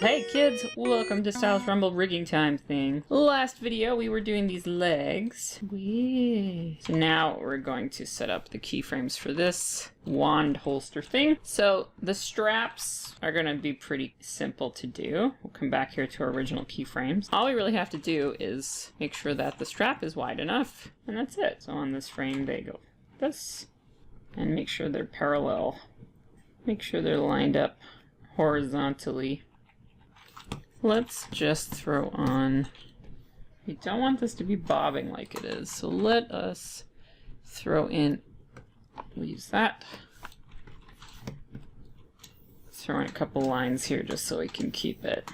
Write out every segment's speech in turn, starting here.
Hey kids, welcome to Stylus Rumble rigging time thing. Last video we were doing these legs. So now we're going to set up the keyframes for this wand holster thing. So the straps are going to be pretty simple to do. We'll come back here to our original keyframes. All we really have to do is make sure that the strap is wide enough, and that's it. So on this frame they go this, and make sure they're parallel. Make sure they're lined up horizontally. Let's just throw on, we don't want this to be bobbing like it is, so let us throw in, we'll use that. Throw in a couple lines here just so we can keep it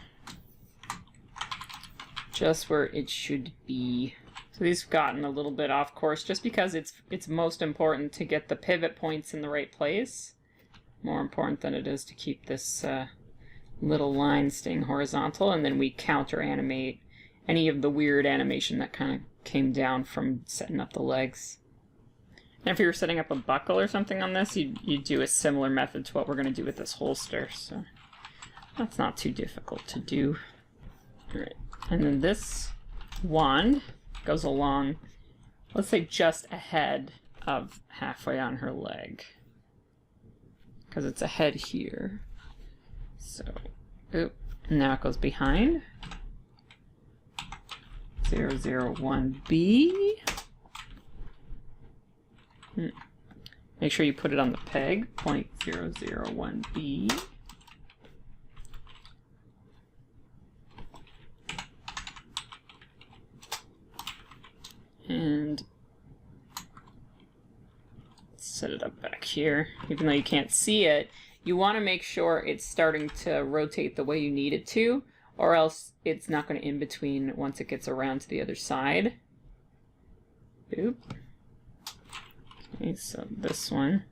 just where it should be. So these have gotten a little bit off course just because it's most important to get the pivot points in the right place. More important than it is to keep this little line staying horizontal, and then we counter animate any of the weird animation that kind of came down from setting up the legs. And if you were setting up a buckle or something on this, you'd do a similar method to what we're going to do with this holster, so that's not too difficult to do. Alright, and then this wand goes along, let's say just ahead of halfway on her leg, because it's ahead here. So, now it goes behind. 001B. Make sure you put it on the peg, 0.001B. And set it up back here. Even though you can't see it, you want to make sure it's starting to rotate the way you need it to, or else it's not going to in between once it gets around to the other side. Boop. Okay, so this one,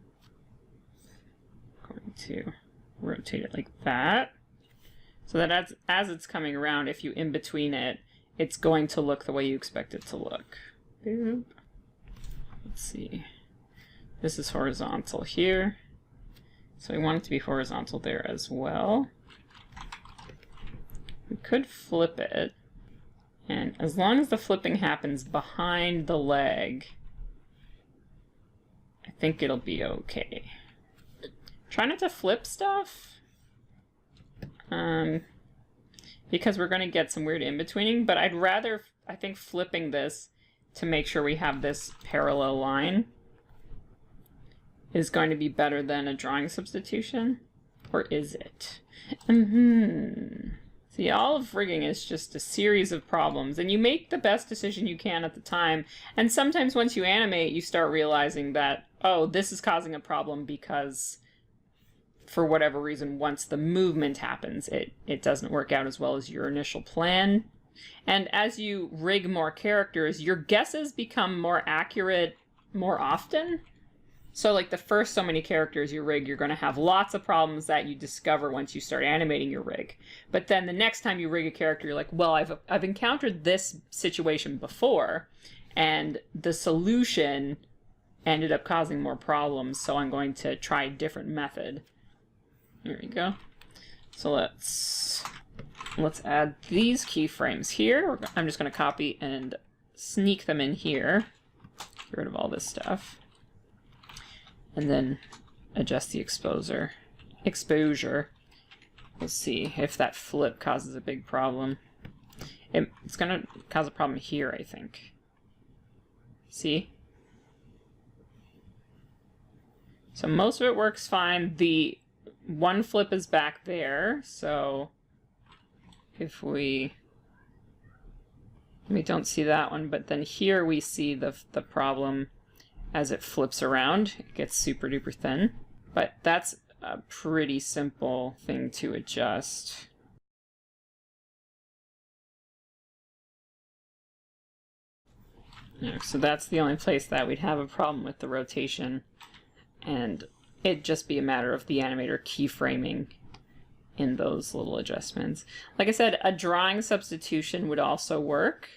I'm going to rotate it like that, so that as it's coming around, if you in between it, it's going to look the way you expect it to look. Boop. Let's see. This is horizontal here. So we want it to be horizontal there as well. We could flip it, and as long as the flipping happens behind the leg, I think it'll be okay. Try not to flip stuff, because we're going to get some weird in-betweening, but I'd rather, I think, flipping this to make sure we have this parallel line is going to be better than a drawing substitution, or is it? See, all of rigging is just a series of problems, and you make the best decision you can at the time, and sometimes once you animate, you start realizing that, oh, this is causing a problem because, for whatever reason, once the movement happens, it doesn't work out as well as your initial plan. And as you rig more characters, your guesses become more accurate more often. So like the first so many characters you rig, you're going to have lots of problems that you discover once you start animating your rig. But then the next time you rig a character, you're like, well, I've encountered this situation before, and the solution ended up causing more problems, so I'm going to try a different method. There we go. So let's add these keyframes here. I'm just going to copy and sneak them in here. Get rid of all this stuff. And then adjust the exposure. We'll see if that flip causes a big problem. It's gonna cause a problem here, I think. See? So most of it works fine. The one flip is back there, so if we don't see that one, but then here we see the problem. As it flips around, it gets super duper thin. But that's a pretty simple thing to adjust. Yeah, so that's the only place that we'd have a problem with the rotation. And it'd just be a matter of the animator keyframing in those little adjustments. Like I said, a drawing substitution would also work.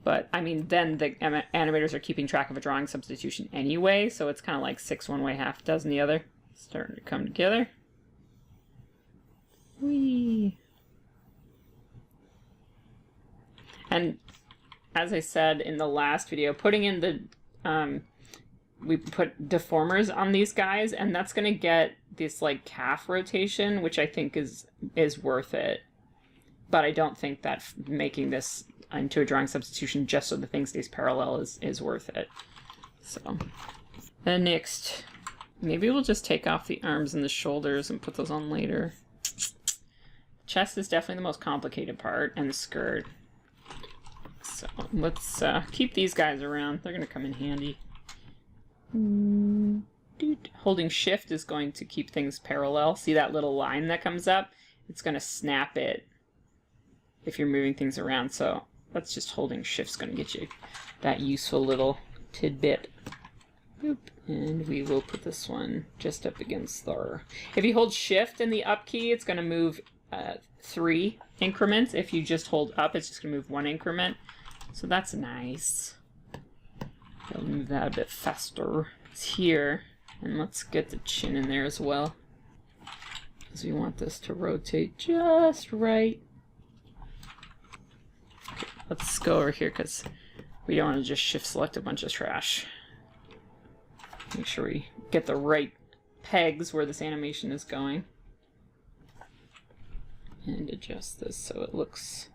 But, I mean, then the animators are keeping track of a drawing substitution anyway, so it's kind of like 6 one way, half a dozen the other. Starting to come together. Whee! And as I said in the last video, putting in the, we put deformers on these guys, and that's going to get this like calf rotation, which I think is worth it. But I don't think that making this into a drawing substitution just so the thing stays parallel is worth it. So then next, maybe we'll just take off the arms and the shoulders and put those on later. Chest is definitely the most complicated part, and the skirt. So let's keep these guys around. They're going to come in handy. Holding shift is going to keep things parallel. See that little line that comes up? It's going to snap it if you're moving things around. So that's just holding shift's going to get you that useful little tidbit. Boop. And we will put this one just up against the... If you hold shift in the up key, it's going to move 3 increments. If you just hold up, it's just going to move 1 increment. So that's nice. I'll move that a bit faster. It's here. And let's get the chin in there as well, because we want this to rotate just right. Okay, let's go over here because we don't want to just shift select a bunch of trash. Make sure we get the right pegs where this animation is going. And adjust this so it looks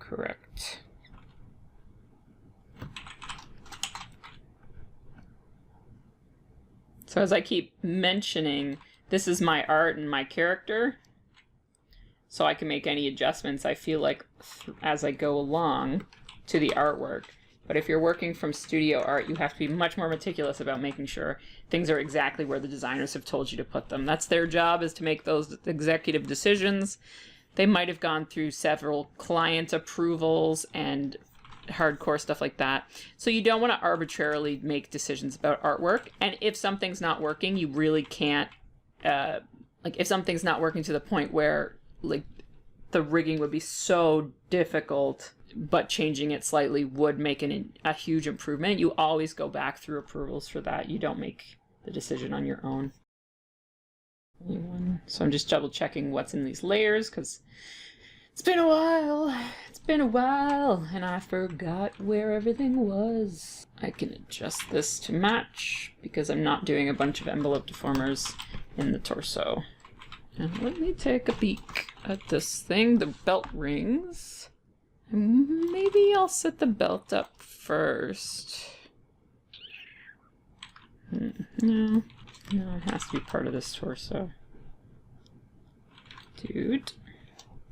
correct. So as I keep mentioning, this is my art and my character, so I can make any adjustments I feel like as I go along to the artwork. But if you're working from studio art, you have to be much more meticulous about making sure things are exactly where the designers have told you to put them. That's their job, is to make those executive decisions. They might have gone through several client approvals and hardcore stuff like that. So you don't want to arbitrarily make decisions about artwork. And if something's not working, you really can't, like if something's not working to the point where like the rigging would be so difficult, but changing it slightly would make a huge improvement, you always go back through approvals for that. You don't make the decision on your own. So I'm just double checking what's in these layers because it's been a while. It's been a while, and I forgot where everything was. I can adjust this to match because I'm not doing a bunch of envelope deformers in the torso. And let me take a peek at this thing, the belt rings. And maybe I'll set the belt up first. No, it has to be part of this torso. Dude.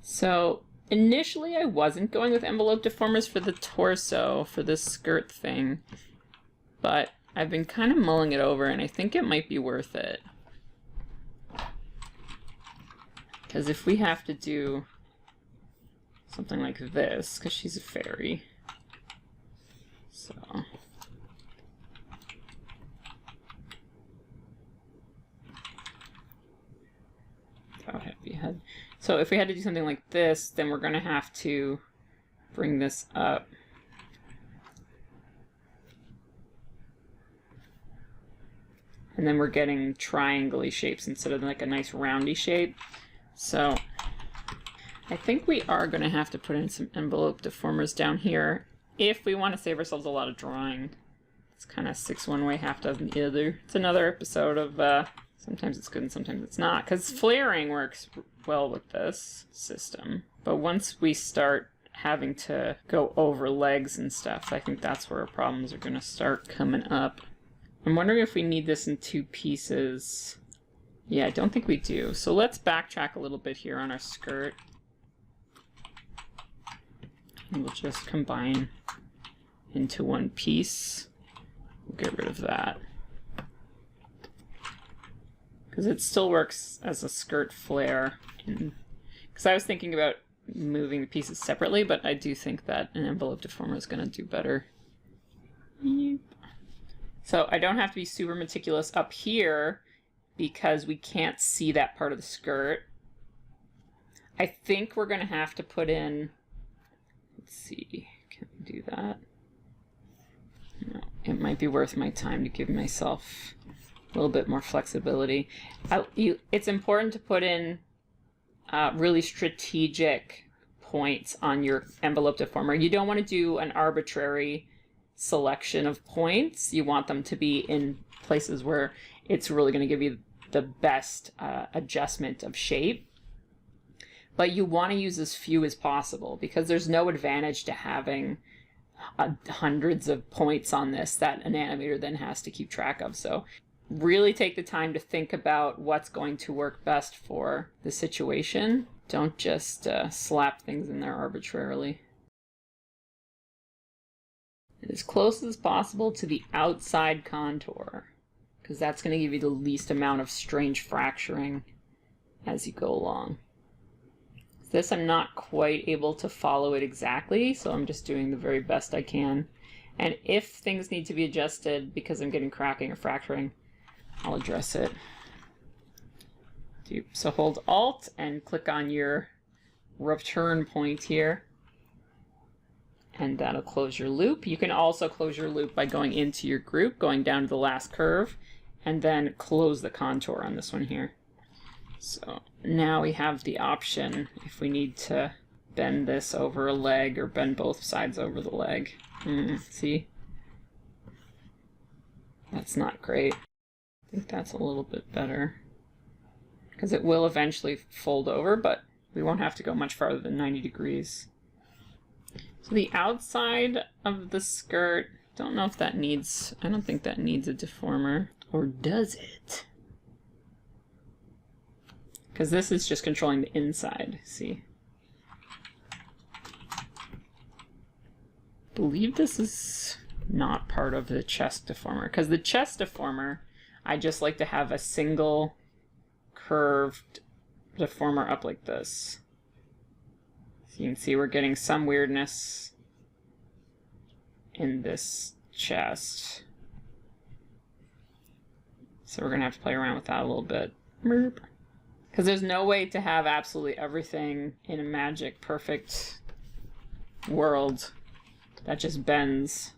So initially I wasn't going with envelope deformers for the torso, for this skirt thing, but I've been kind of mulling it over and I think it might be worth it. Because if we have to do something like this, because she's a fairy, so... without heavy head. So if we had to do something like this, then we're going to have to bring this up. And then we're getting triangle-y shapes instead of like a nice roundy shape. So I think we are going to have to put in some envelope deformers down here if we want to save ourselves a lot of drawing. It's kind of 6 one way, half dozen the other. It's another episode of sometimes it's good and sometimes it's not, because flaring works well with this system. But once we start having to go over legs and stuff, I think that's where our problems are going to start coming up. I'm wondering if we need this in 2 pieces. Yeah, I don't think we do. So let's backtrack a little bit here on our skirt. And we'll just combine into 1 piece. We'll get rid of that, because it still works as a skirt flare. Because I was thinking about moving the pieces separately, but I do think that an envelope deformer is going to do better. Yep. So I don't have to be super meticulous up here because we can't see that part of the skirt. I think we're going to have to put in, let's see, can we do that? No, it might be worth my time to give myself a little bit more flexibility. It's important to put in really strategic points on your envelope deformer. You don't want to do an arbitrary selection of points. You want them to be in places where it's really going to give you the best adjustment of shape. But you want to use as few as possible, because there's no advantage to having hundreds of points on this that an animator then has to keep track of. So really take the time to think about what's going to work best for the situation. Don't just slap things in there arbitrarily. As close as possible to the outside contour, because that's going to give you the least amount of strange fracturing as you go along. This I'm not quite able to follow it exactly, so I'm just doing the very best I can. And if things need to be adjusted because I'm getting cracking or fracturing, I'll address it. So hold Alt and click on your return point here, and that'll close your loop. You can also close your loop by going into your group, going down to the last curve, and then close the contour on this one here. So now we have the option if we need to bend this over a leg or bend both sides over the leg. See? That's not great. I think that's a little bit better, because it will eventually fold over, but we won't have to go much farther than 90 degrees. So the outside of the skirt, don't know if that needs, I don't think that needs a deformer. Or does it? Because this is just controlling the inside, see? I believe this is not part of the chest deformer, because the chest deformer, I just like to have a single curved deformer up like this. So you can see we're getting some weirdness in this chest. So we're going to have to play around with that a little bit. Because there's no way to have absolutely everything in a magic perfect world that just bends.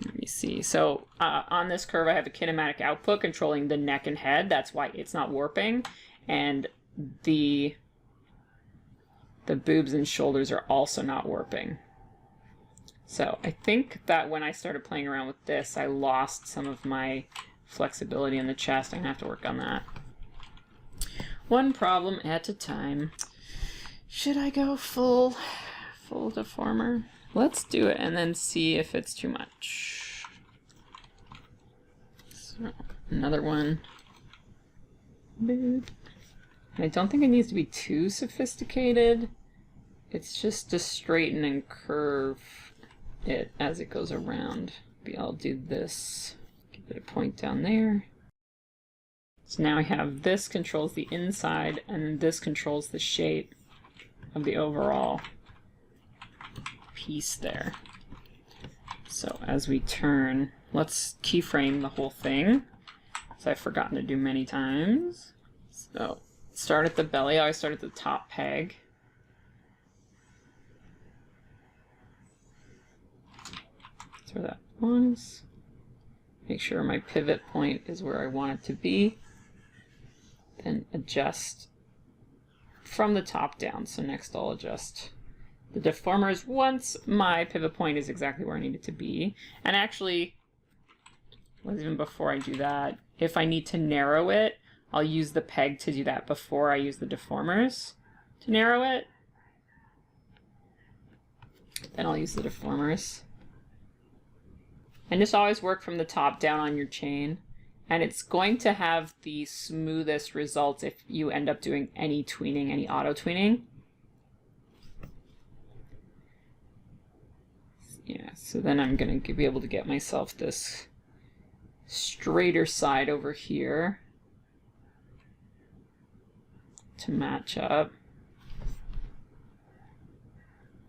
Let me see. So on this curve I have a kinematic output controlling the neck and head. That's why it's not warping. And the boobs and shoulders are also not warping. So I think that when I started playing around with this, I lost some of my flexibility in the chest. I'm gonna have to work on that. One problem at a time. Should I go full deformer? Let's do it and then see if it's too much. So another one. Boop. I don't think it needs to be too sophisticated. It's just to straighten and curve it as it goes around. Maybe I'll do this. Give it a point down there. So now I have this controls the inside, and then this controls the shape of the overall piece there. So as we turn, let's keyframe the whole thing, as I've forgotten to do many times. So start at the belly. I always start at the top peg. That's where that belongs. Make sure my pivot point is where I want it to be. Then adjust from the top down. So next I'll adjust the deformers once my pivot point is exactly where I need it to be. And actually, even before I do that, if I need to narrow it, I'll use the peg to do that before I use the deformers to narrow it. Then I'll use the deformers. And just always work from the top down on your chain. And it's going to have the smoothest results if you end up doing any tweening, any auto tweening. Yeah, so then I'm going to be able to get myself this straighter side over here to match up.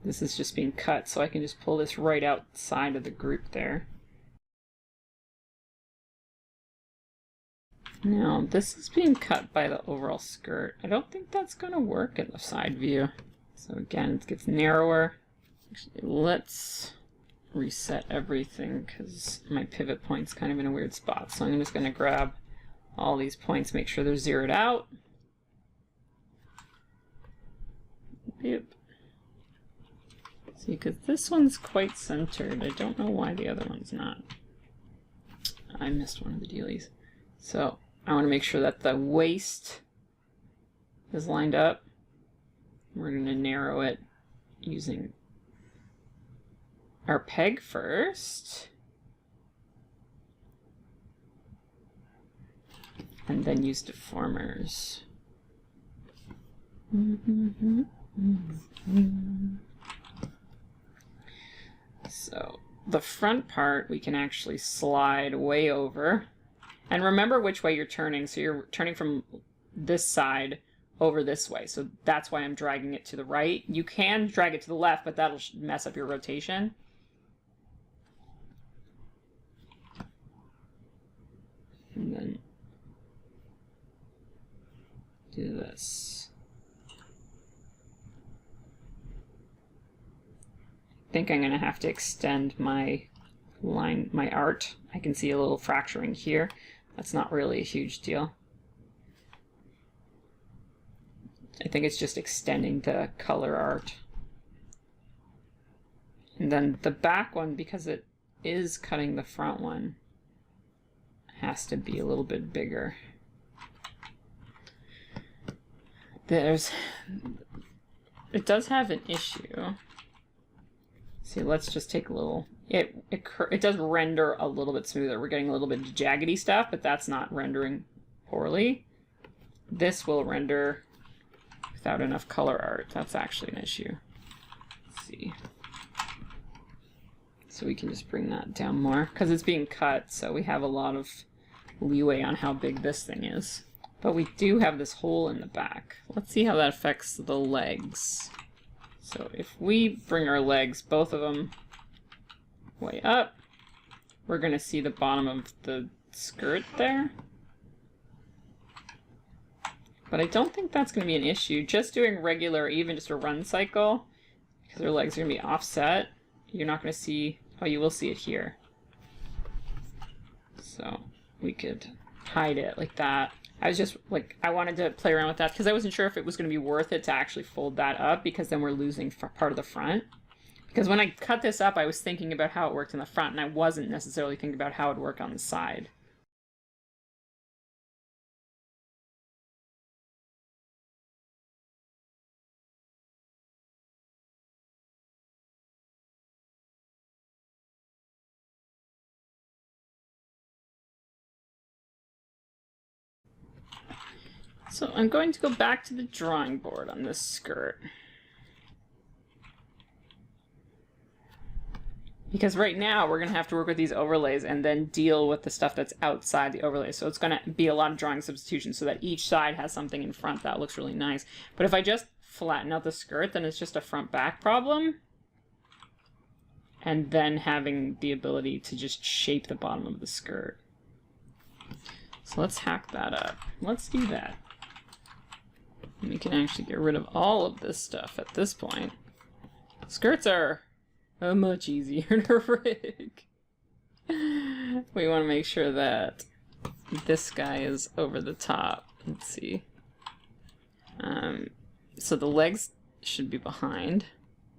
This is just being cut, so I can just pull this right outside of the group there. Now, this is being cut by the overall skirt. I don't think that's going to work in the side view. So again, it gets narrower. Actually, let's reset everything because my pivot point's kind of in a weird spot. So I'm just going to grab all these points, make sure they're zeroed out. Yep. See, because this one's quite centered. I don't know why the other one's not. I missed one of the dealies. So I want to make sure that the waist is lined up. We're going to narrow it using our peg first. And then use deformers. So the front part we can actually slide way over. And remember which way you're turning. So you're turning from this side over this way. So that's why I'm dragging it to the right. You can drag it to the left, but that'll mess up your rotation. And then do this. I think I'm going to have to extend my line, my art. I can see a little fracturing here. That's not really a huge deal. I think it's just extending the color art. And then the back one, because it is cutting the front one, has to be a little bit bigger. It does have an issue. See, let's just take a little, it does render a little bit smoother. We're getting a little bit jaggedy stuff, but that's not rendering poorly. This will render without enough color art. That's actually an issue. Let's see. So we can just bring that down more, because it's being cut, so we have a lot of leeway on how big this thing is. But we do have this hole in the back. Let's see how that affects the legs. So if we bring our legs, both of them, way up, we're going to see the bottom of the skirt there. But I don't think that's going to be an issue. Just doing regular, even just a run cycle, because our legs are going to be offset, you're not going to see, oh, you will see it here. So we could hide it like that. I was just like, I wanted to play around with that because I wasn't sure if it was going to be worth it to actually fold that up, because then we're losing part of the front. Because when I cut this up, I was thinking about how it worked in the front, and I wasn't necessarily thinking about how it would work on the side. So I'm going to go back to the drawing board on this skirt. Because right now we're going to have to work with these overlays and then deal with the stuff that's outside the overlay. So it's going to be a lot of drawing substitution so that each side has something in front that looks really nice. But if I just flatten out the skirt, then it's just a front-back problem. And then having the ability to just shape the bottom of the skirt. So let's hack that up. Let's do that. And we can actually get rid of all of this stuff at this point. Skirts are much easier to rig. We want to make sure that this guy is over the top. Let's see. So the legs should be behind.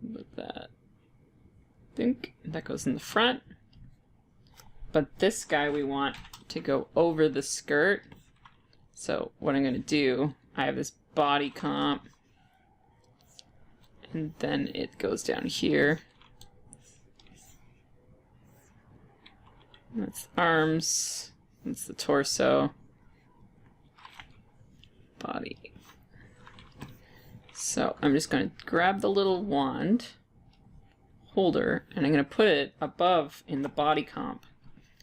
With that. I think that goes in the front. But this guy we want to go over the skirt. So what I'm going to do, I have this body comp, and then it goes down here. That's arms, that's the torso, body. So I'm just going to grab the little wand holder, and I'm going to put it above in the body comp.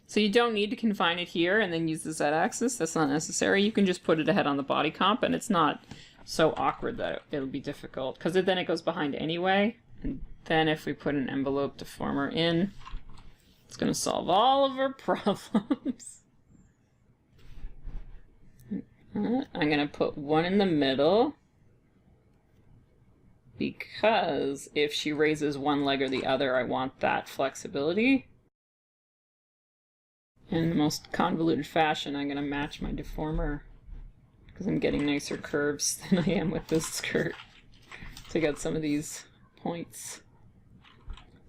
So you don't need to confine it here and then use the Z-axis. That's not necessary. You can just put it ahead on the body comp, and it's not so awkward that it'll be difficult, because then it goes behind anyway. And then if we put an envelope deformer in, it's going to solve all of our problems. I'm going to put one in the middle, because if she raises one leg or the other, I want that flexibility. In the most convoluted fashion, I'm going to match my deformer, because I'm getting nicer curves than I am with this skirt. Take out some of these points.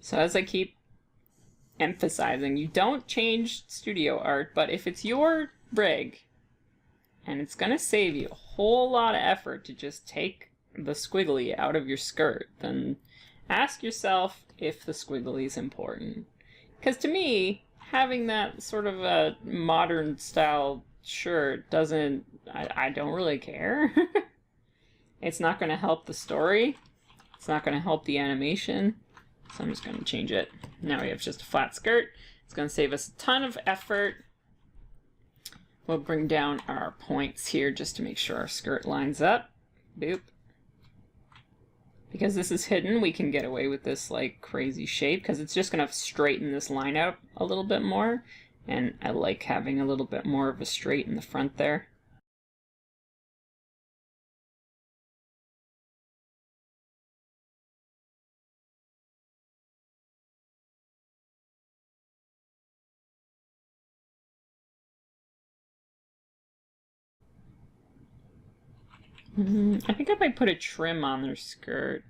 So as I keep emphasizing, you don't change studio art, but if it's your rig and it's gonna save you a whole lot of effort to just take the squiggly out of your skirt, then ask yourself if the squiggly is important. Because to me, having that sort of a modern style shirt doesn't, I don't really care. It's not going to help the story. It's not going to help the animation. So I'm just going to change it. Now we have just a flat skirt. It's going to save us a ton of effort. We'll bring down our points here just to make sure our skirt lines up. Boop. Because this is hidden, we can get away with this like crazy shape because it's just going to straighten this line out a little bit more. And I like having a little bit more of a straight in the front there. I think I might put a trim on their skirt.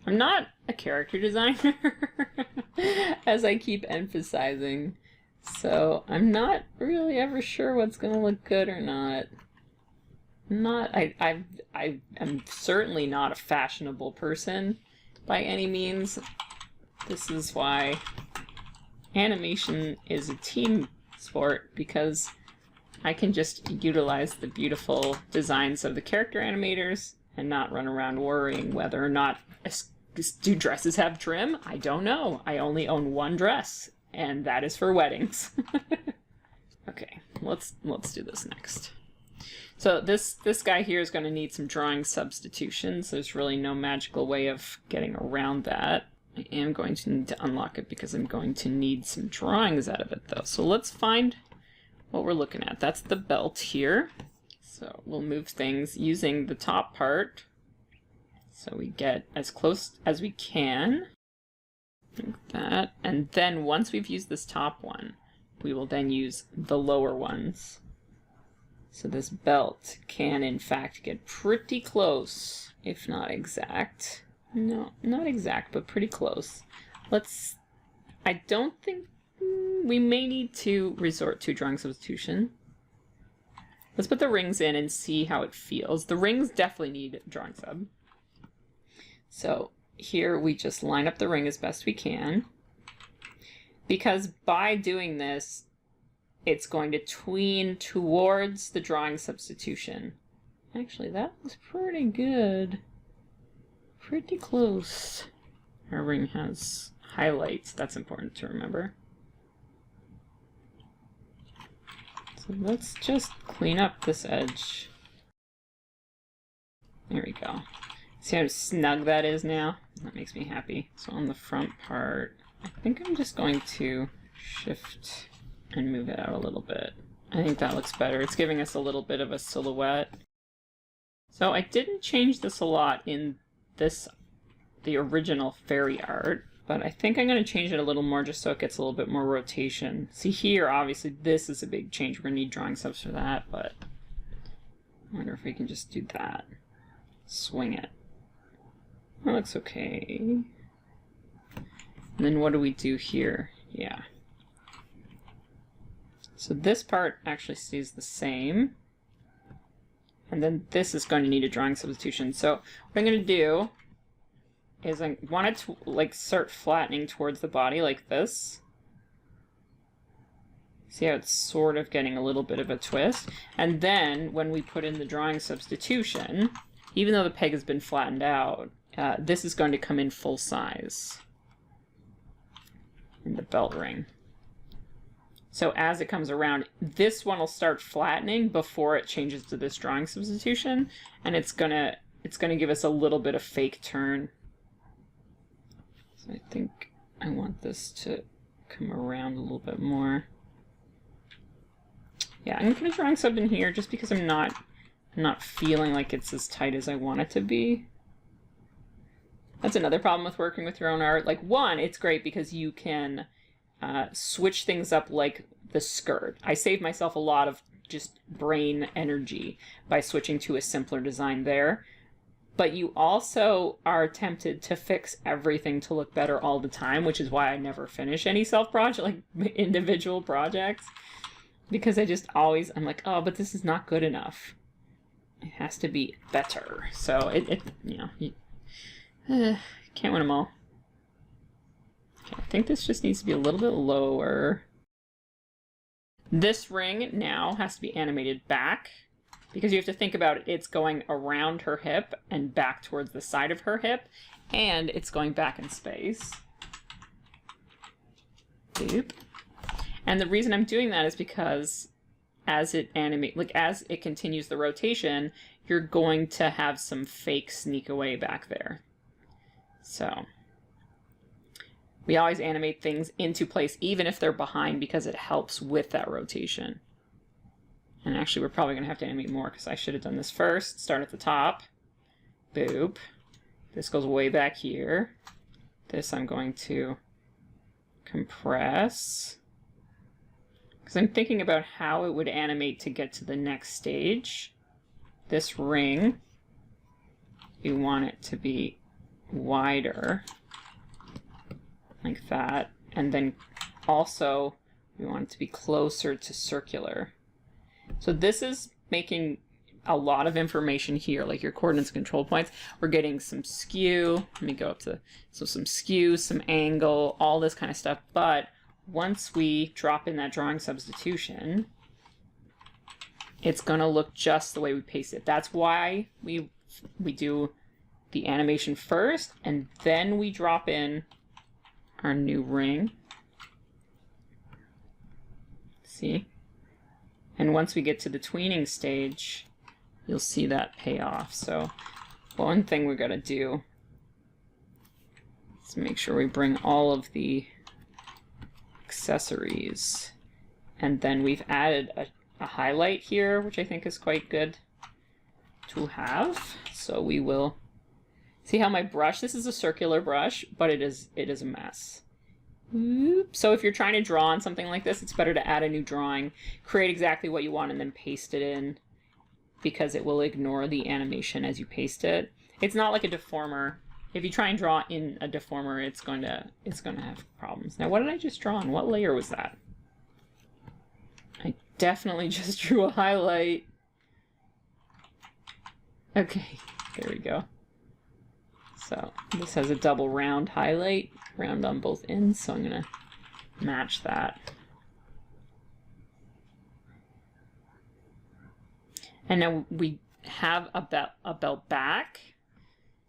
I'm not a character designer, as I keep emphasizing, so I'm not really ever sure what's gonna look good or not. I am certainly not a fashionable person by any means. This is why animation is a team sport, because I can just utilize the beautiful designs of the character animators and not run around worrying whether or not do dresses have trim? I don't know. I only own one dress, and that is for weddings. Okay, let's do this next. So this guy here is going to need some drawing substitutions. There's really no magical way of getting around that. I am going to need to unlock it because I'm going to need some drawings out of it though. So let's find what we're looking at. That's the belt here. So we'll move things using the top part so we get as close as we can, like that. And then once we've used this top one, we will then use the lower ones. So this belt can in fact get pretty close, if not exact. No, not exact, but pretty close. I don't think we may need to resort to drawing substitution. Let's put the rings in and see how it feels. The rings definitely need drawing sub. So here we just line up the ring as best we can. Because by doing this, it's going to tween towards the drawing substitution. Actually, that looks pretty good. Pretty close. Our ring has highlights. That's important to remember. So let's just clean up this edge. There we go. See how snug that is now? That makes me happy. So on the front part, I think I'm just going to shift and move it out a little bit. I think that looks better. It's giving us a little bit of a silhouette. So I didn't change this a lot in the original fairy art, but I think I'm going to change it a little more just so it gets a little bit more rotation. See here, obviously this is a big change. We're going to need drawing subs for that, but I wonder if we can just do that. Swing it. That looks okay. And then what do we do here? Yeah. So this part actually stays the same. And then this is going to need a drawing substitution. So what I'm going to do is I want it to like start flattening towards the body like this. See how it's sort of getting a little bit of a twist? And then when we put in the drawing substitution, even though the peg has been flattened out, this is going to come in full size in the belt ring. So as it comes around, this one will start flattening before it changes to this drawing substitution, and it's gonna give us a little bit of fake turn. So I think I want this to come around a little bit more. Yeah, I'm gonna put a drawing sub in here just because I'm not feeling like it's as tight as I want it to be. That's another problem with working with your own art. Like, one, it's great because you can switch things up like the skirt. I save myself a lot of just brain energy by switching to a simpler design there. but you also are tempted to fix everything to look better all the time, which is why I never finish any like individual projects, because I just always, I'm like, oh, but this is not good enough. It has to be better. So you can't win them all. Okay, I think this just needs to be a little bit lower. This ring now has to be animated back, because you have to think about it, it's going around her hip and back towards the side of her hip, and it's going back in space. Boop. And the reason I'm doing that is because as it as it continues the rotation, you're going to have some fake sneak away back there. So we always animate things into place, even if they're behind, because it helps with that rotation. And actually, we're probably going to have to animate more, because I should have done this first. Start at the top. Boop. This goes way back here. This I'm going to compress, because I'm thinking about how it would animate to get to the next stage. This ring, we want it to be wider, like that. And then also, we want it to be closer to circular. So this is making a lot of information here, like your coordinates and control points. We're getting some skew. Let me go up to, so some skew, some angle, all this kind of stuff. But once we drop in that drawing substitution, it's going to look just the way we paste it. That's why we do the animation first, and then we drop in our new ring. See? And once we get to the tweening stage, you'll see that pay off. So one thing we're going to do is make sure we bring all of the accessories. And then we've added a highlight here, which I think is quite good to have. So we will see how my brush, this is a circular brush, but it is a mess. So if you're trying to draw on something like this, it's better to add a new drawing, create exactly what you want, and then paste it in, because it will ignore the animation as you paste it. It's not like a deformer. If you try and draw in a deformer, it's going to have problems. Now, what did I just draw on? What layer was that? I definitely just drew a highlight. Okay, there we go. So this has a double round highlight, round on both ends, so I'm going to match that. And now we have a belt back.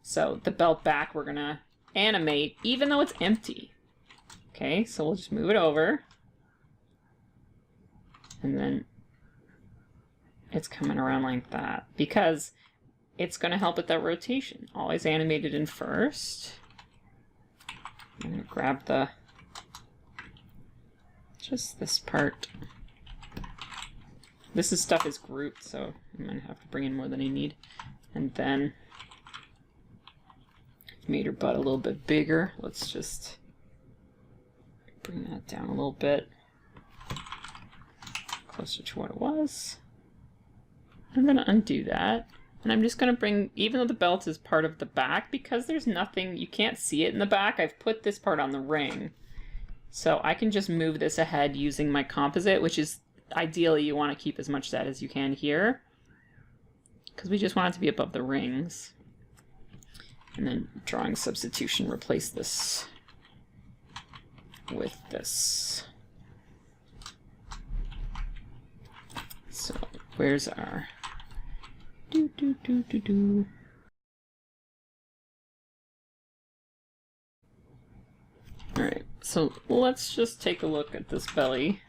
So the belt back we're going to animate even though it's empty. Okay, so we'll just move it over. And then it's coming around like that, because it's going to help with that rotation. Always animate it in first. I'm going to grab just this part. This stuff is grouped, so I'm going to have to bring in more than I need. And then I've made her butt a little bit bigger. Let's just bring that down a little bit, closer to what it was. I'm going to undo that. And I'm just going to bring, even though the belt is part of the back, because there's nothing, you can't see it in the back, I've put this part on the ring. So I can just move this ahead using my composite, which is ideally you want to keep as much of that as you can here, because we just want it to be above the rings. And then drawing substitution, replace this with this. So where's our... Alright, so let's just take a look at this belly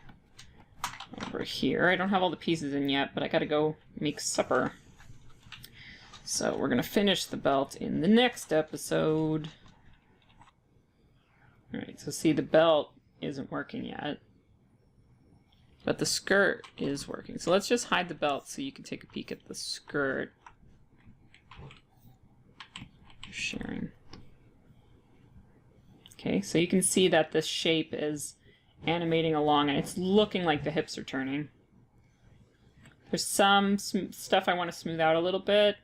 over here. I don't have all the pieces in yet, but I gotta go make supper. So we're gonna finish the belt in the next episode. Alright, so see, the belt isn't working yet, but the skirt is working. So let's just hide the belt so you can take a peek at the skirt. Sharing. Okay, so you can see that this shape is animating along and it's looking like the hips are turning. There's some stuff I want to smooth out a little bit.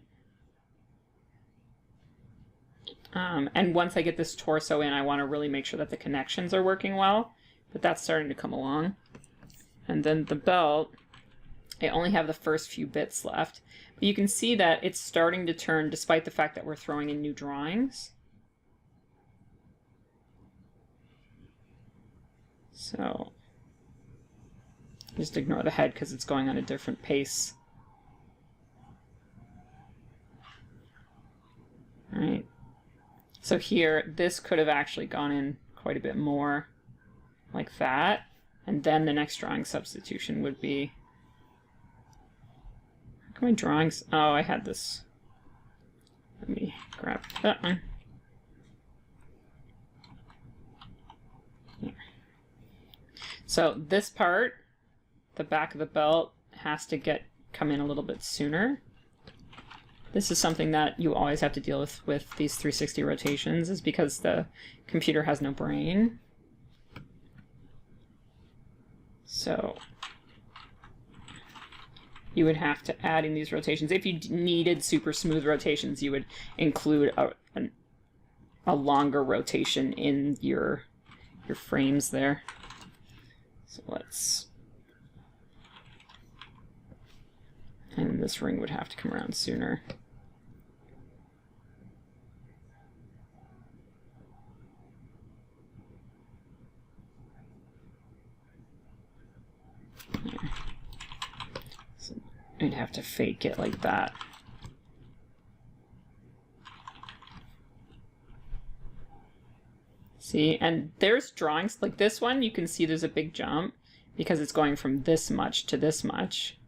And once I get this torso in, I want to really make sure that the connections are working well. But that's starting to come along. And then the belt, I only have the first few bits left. But you can see that it's starting to turn despite the fact that we're throwing in new drawings. So just ignore the head because it's going on a different pace. All right. So here, this could have actually gone in quite a bit more like that. And then the next drawing substitution would be... How come my drawings... Oh, I had this. Let me grab that one. Yeah. So this part, the back of the belt, has to come in a little bit sooner. This is something that you always have to deal with these 360 rotations, is because the computer has no brain. So you would have to add in these rotations. If you needed super smooth rotations, you would include a longer rotation in your frames there. So let's... And this ring would have to come around sooner. So I'd have to fake it like that. See, and there's drawings like this one. You can see there's a big jump because it's going from this much to this much.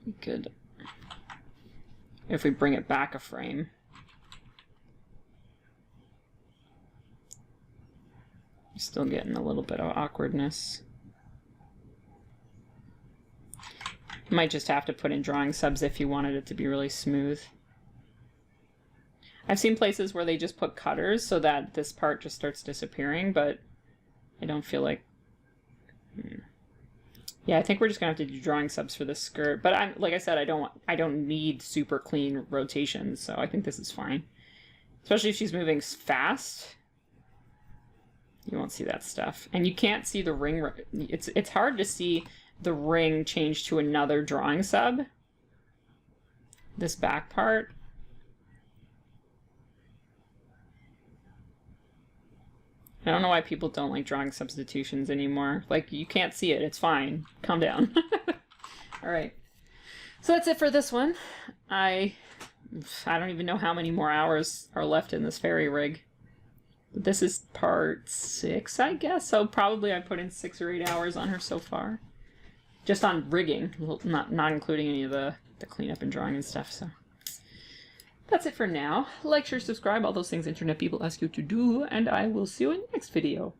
We could, if we bring it back a frame, still getting a little bit of awkwardness. You might just have to put in drawing subs if you wanted it to be really smooth. I've seen places where they just put cutters so that this part just starts disappearing, but I don't feel like... Yeah, I think we're just gonna have to do drawing subs for this skirt. But like I said, I don't need super clean rotations, so I think this is fine. Especially if she's moving fast. You won't see that stuff. And you can't see the ring. It's hard to see the ring change to another drawing sub. This back part. I don't know why people don't like drawing substitutions anymore. Like, you can't see it. It's fine. Calm down. All right. So that's it for this one. I don't even know how many more hours are left in this fairy rig. But this is part 6, I guess. So probably I put in 6 or 8 hours on her so far. Just on rigging, not including any of the cleanup and drawing and stuff. So that's it for now. Like, share, subscribe, all those things internet people ask you to do, and I will see you in the next video.